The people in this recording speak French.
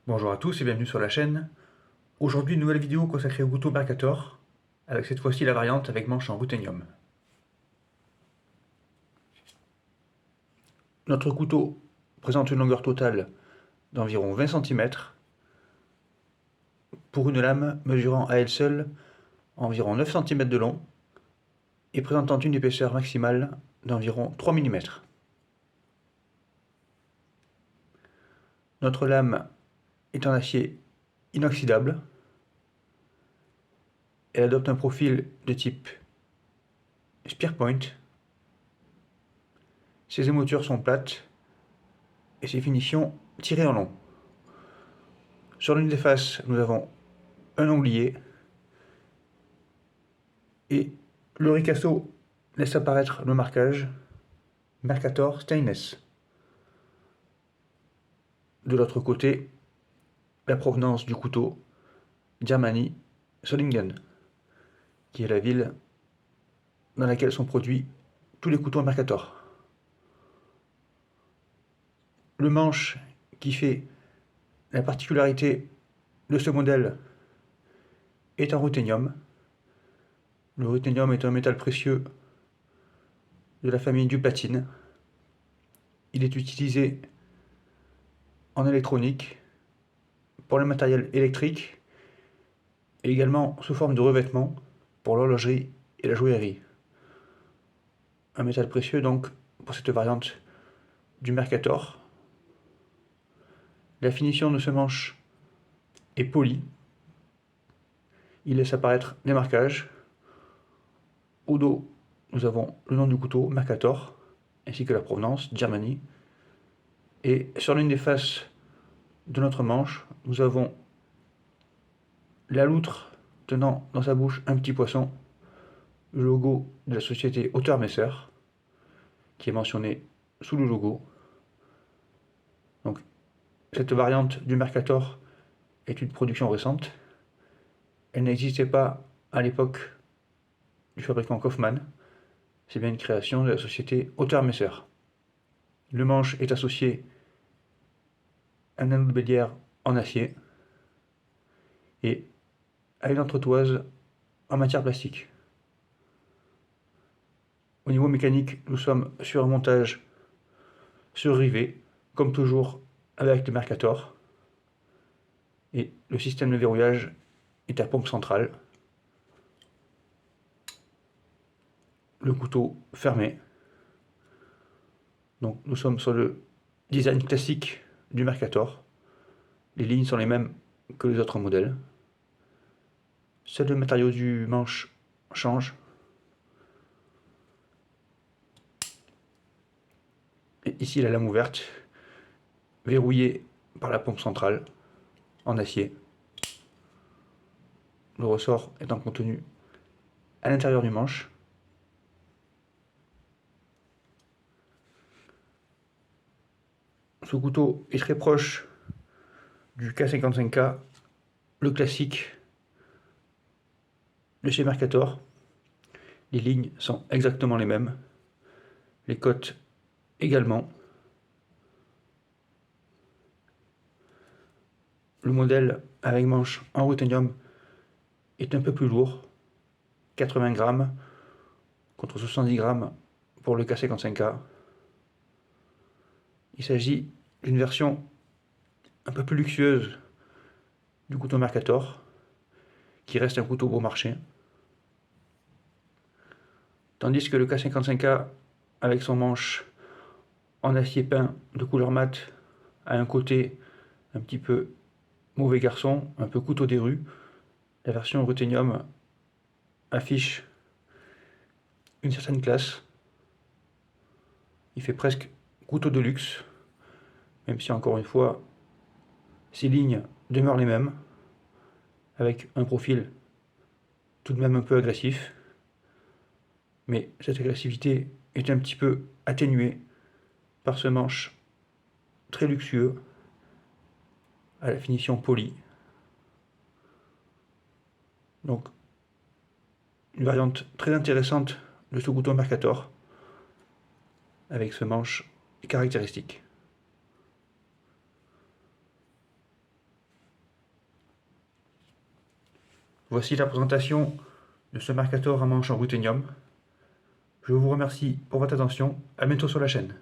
Bonjour à tous et bienvenue sur la chaîne. Aujourd'hui, une nouvelle vidéo consacrée au couteau Mercator, avec cette fois-ci la variante avec manche en ruthénium. Notre couteau présente une longueur totale d'environ 20 cm, pour une lame mesurant à elle seule environ 9 cm de long et présentant une épaisseur maximale d'environ 3 mm. Notre lame est en acier inoxydable. Elle adopte un profil de type Spearpoint. Ses émoutures sont plates et ses finitions tirées en long. Sur l'une des faces, nous avons un onglier et le ricasso laisse apparaître le marquage Mercator Stainless. De l'autre côté, la provenance du couteau, Germany, Solingen, qui est la ville dans laquelle sont produits tous les couteaux Mercator. Le manche qui fait la particularité de ce modèle est en ruthénium. Le ruthénium est un métal précieux de la famille du platine. Il est utilisé en électronique, pour le matériel électrique et également sous forme de revêtement pour l'horlogerie et la joaillerie. Un métal précieux donc pour cette variante du Mercator. La finition de ce manche est polie. Il laisse apparaître des marquages. Au dos, nous avons le nom du couteau, Mercator, ainsi que la provenance, Germany. Et sur l'une des faces de notre manche, nous avons la loutre tenant dans sa bouche un petit poisson, le logo de la société Hauteur-Messer, qui est mentionné sous le logo. Donc, cette variante du Mercator est une production récente. Elle n'existait pas à l'époque du fabricant Kaufmann. C'est bien une création de la société Hauteur-Messer. Le manche est associé à un anneau de bélière en acier et à une entretoise en matière plastique. Au niveau mécanique, nous sommes sur un montage sur rivet, comme toujours avec le Mercator. Et le système de verrouillage est à pompe centrale. Le couteau fermé. Donc nous sommes sur le design classique du Mercator. Les lignes sont les mêmes que les autres modèles. Seul le matériau du manche change. Et ici la lame ouverte, verrouillée par la pompe centrale en acier. Le ressort étant contenu à l'intérieur du manche. Ce couteau est très proche du K55K, le classique de chez Mercator. Les lignes sont exactement les mêmes, les cotes également. Le modèle avec manche en ruthénium est un peu plus lourd, 80 grammes contre 70 grammes pour le K55K. Il s'agit d'une version un peu plus luxueuse du couteau Mercator, qui reste un couteau bon marché. Tandis que le K55K, avec son manche en acier peint de couleur mate, a un côté un petit peu mauvais garçon, un peu couteau des rues. La version ruthénium affiche une certaine classe. Il fait presque couteau de luxe, même si encore une fois, ces lignes demeurent les mêmes, avec un profil tout de même un peu agressif. Mais cette agressivité est un petit peu atténuée par ce manche très luxueux, à la finition polie. Donc, une variante très intéressante de ce couteau Mercator, avec ce manche caractéristique. Voici la présentation de ce Mercator à manche en ruthénium. Je vous remercie pour votre attention. À bientôt sur la chaîne.